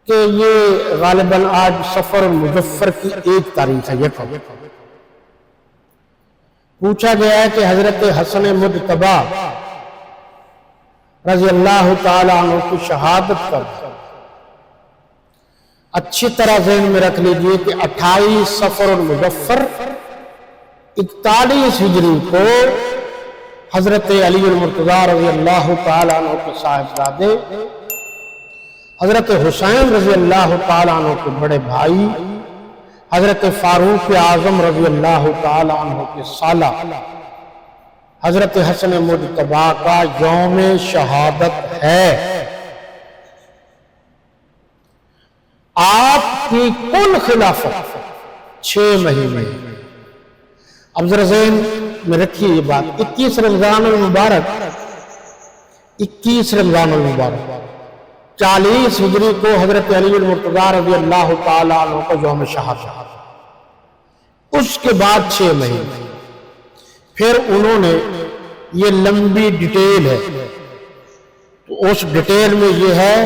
کہ یہ غالباً آج صفر المظفر کی 1 تاریخ ہے۔ یکم پوچھا گیا ہے کہ حضرت حسن مجتبی رضی اللہ تعالی عنہ کی شہادت پر اچھی طرح ذہن میں رکھ لیجئے کہ 28 صفر المظفر 41 ہجری کو حضرت علی المرتضیٰ رضی اللہ تعالی عنہ کے صاحبزادے حضرت حسین رضی اللہ تعالی عنہ کے بڑے بھائی حضرت فاروق اعظم رضی اللہ تعالی عنہ کے سالہ حضرت حسن مجتبی کا یوم شہادت ہے۔ آپ کی کل خلافت 6 مہینے۔ اب ذرا ذہن میں رکھیے یہ بات، 21 رمضان المبارک 40 ہجری کو حضرت علی المرتضیٰ رضی اللہ تعالی عنہ کو یوم شہادت، اس کے بعد 6 مہینے۔ پھر انہوں نے یہ لمبی ڈیٹیل ہے، تو اس ڈیٹیل میں یہ ہے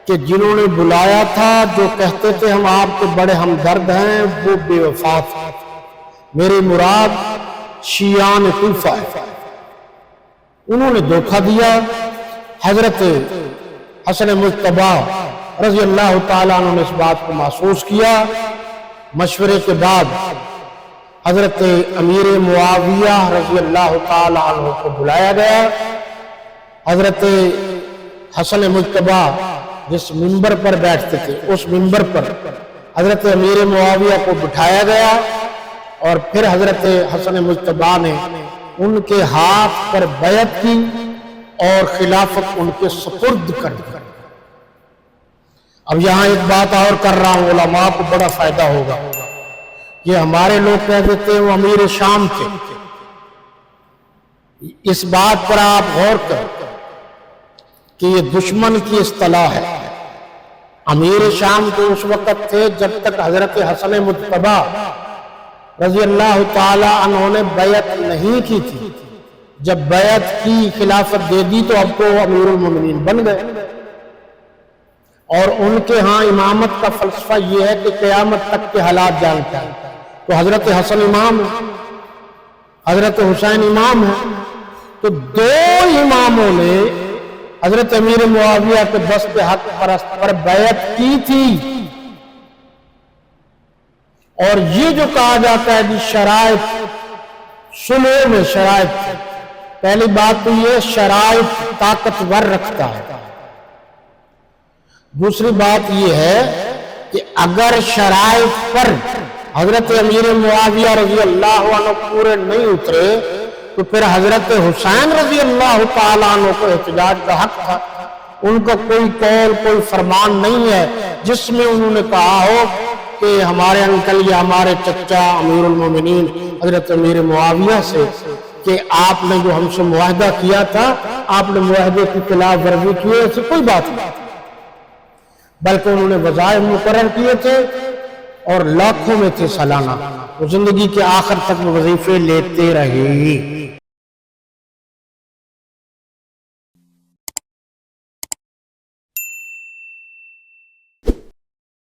کہ جنہوں نے بلایا تھا جو کہتے تھے ہم آپ کے بڑے ہمدرد ہیں وہ بے وفا تھے۔ میری مراد شیعان کوفہ ہے، انہوں نے دھوکہ دیا۔ حضرت حسن مجتبی رضی اللہ تعالیٰ عنہ نے اس بات کو محسوس کیا۔ مشورے کے بعد حضرت امیر معاویہ رضی اللہ تعالیٰ عنہ کو بلایا گیا۔ حضرت حسن مجتبی جس منبر پر بیٹھتے تھے اس منبر پر حضرت امیر معاویہ کو بٹھایا گیا، اور پھر حضرت حسن مجتبی نے ان کے ہاتھ پر بیعت کی اور خلافت ان کے سپرد کر دی۔ اب یہاں ایک بات اور کر رہا ہوں، علماء کو بڑا فائدہ ہوگا۔ یہ ہمارے لوگ کہہ دیتے ہیں وہ امیر شام تھے، اس بات پر آپ غور کریں کہ یہ دشمن کی اصطلاح ہے۔ امیر شام تو اس وقت تھے جب تک حضرت حسن مجتبی رضی اللہ تعالی عنہ نے بیعت نہیں کی تھی۔ جب بیعت کی، خلافت دے دی، تو اب تو امیر المومنین بن گئے۔ اور ان کے ہاں امامت کا فلسفہ یہ ہے کہ قیامت تک کے حالات جانتے ہیں۔ تو حضرت حسن امام ہے، حضرت حسین امام ہے، تو 2 اماموں نے حضرت امیر معاویہ کے دست حق پرست پر بیعت کی تھی۔ اور یہ جو کہا جاتا ہے کہ شرائط صلح میں شرائط، پہلی بات تو یہ شرائط طاقتور رکھتا ہے۔ دوسری بات یہ ہے کہ اگر شرائط پر حضرت امیر معاویہ رضی اللہ عنہ پورے نہیں اترے تو پھر حضرت حسین رضی اللہ تعالیٰ عنہ کو احتجاج کا حق تھا۔ ان کا کوئی قول، کوئی فرمان نہیں ہے جس میں انہوں نے کہا ہو کہ ہمارے انکل یا ہمارے چچا امیر المومنین حضرت امیر معاویہ سے کہ آپ نے جو ہم سے معاہدہ کیا تھا آپ نے معاہدے کی خلاف ورزی کی ہے، ایسی کوئی بات نہیں۔ بلکہ انہوں نے وظائف مقرر کیے تھے اور لاکھوں میں تھے سالانہ، وہ زندگی کے آخر تک وظیفے لیتے رہے۔